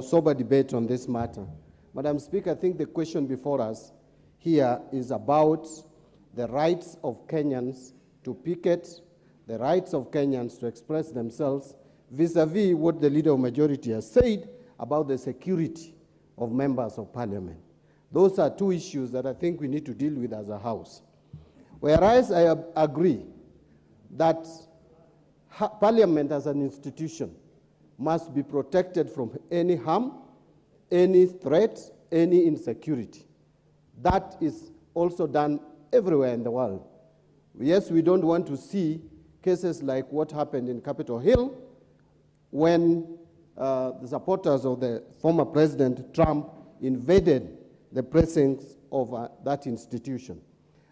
sober debate on this matter. Madam Speaker, I think the question before us here is about the rights of Kenyans to picket, the rights of Kenyans to express themselves vis-a-vis what the Leader of Majority has said about the security of members of Parliament. Those are two issues that I think we need to deal with as a House. Whereas I agree that Parliament as an institution must be protected from any harm, any threat, any insecurity. That is also done everywhere in the world. Yes, we don't want to see cases like what happened in Capitol Hill when the supporters of the former President Trump invaded the precincts of that institution.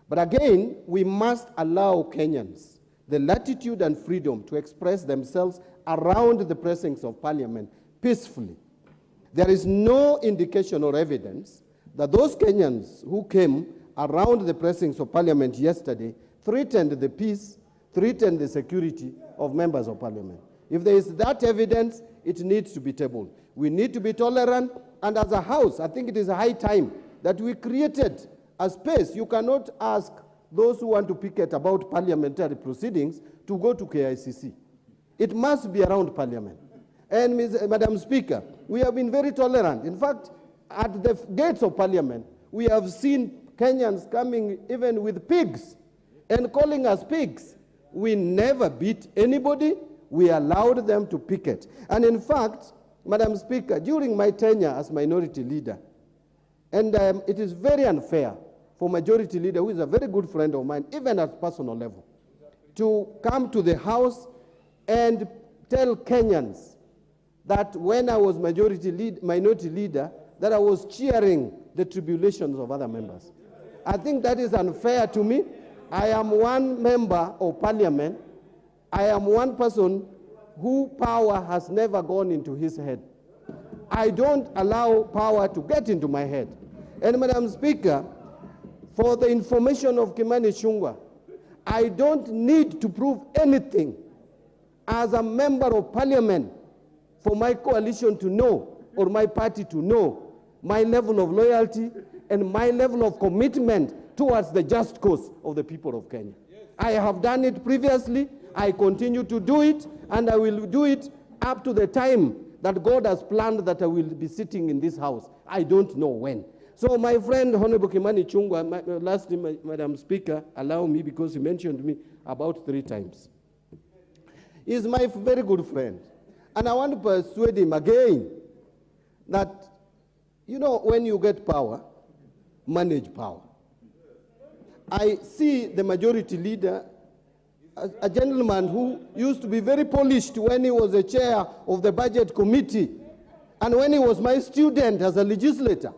But again, we must allow Kenyans the latitude and freedom to express themselves around the precincts of Parliament peacefully. There is no indication or evidence that those Kenyans who came around the precincts of Parliament yesterday threatened the peace, threatened the security of members of Parliament. If there is that evidence, it needs to be tabled. We need to be tolerant, and as a House, I think it is a high time that we created a space. You cannot ask those who want to picket about parliamentary proceedings to go to KICC. It must be around Parliament. And Madam Speaker, we have been very tolerant. In fact, at the gates of Parliament, we have seen Kenyans coming even with pigs and calling us pigs. We never beat anybody. We allowed them to picket. And in fact, Madam Speaker, during my tenure as minority leader, and it is very unfair for majority leader, who is a very good friend of mine, even at personal level, to come to the House and tell Kenyans that when I was minority leader, that I was cheering the tribulations of other members. I think that is unfair to me. I am one member of Parliament. I am one person who power has never gone into his head. I don't allow power to get into my head. And Madam Speaker, for the information of Kimani Ichungwa, I don't need to prove anything as a member of Parliament for my coalition to know, or my party to know, my level of loyalty and my level of commitment towards the just cause of the people of Kenya. Yes. I have done it previously, I continue to do it, and I will do it up to the time that God has planned that I will be sitting in this House. I don't know when. So my friend, Honorable Kimani Ichungwa, last time, Madam Speaker, allow me, because he mentioned me about 3 times. He's my very good friend. And I want to persuade him again that, you know, when you get power, manage power. I see the majority leader as a gentleman who used to be very polished when he was the chair of the budget committee and when he was my student as a legislator.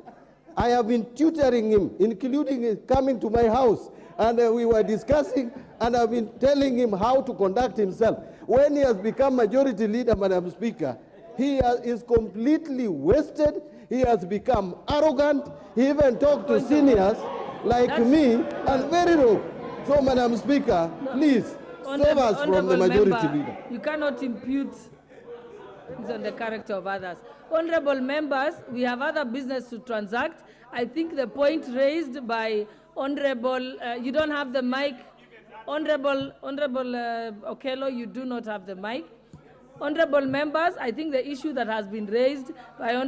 I have been tutoring him, including his coming to my house, and we were discussing, and I've been telling him how to conduct himself. When he has become majority leader, Madam Speaker, he is completely wasted. He has become arrogant. He even talked to seniors like me, and very wrong. So, Madam Speaker, please save us from the majority leader. You cannot impute on the character of others. Honorable members, we have other business to transact. I think the point raised by Honorable, you don't have the mic. Honorable Okello, you do not have the mic. Honorable members, I think the issue that has been raised by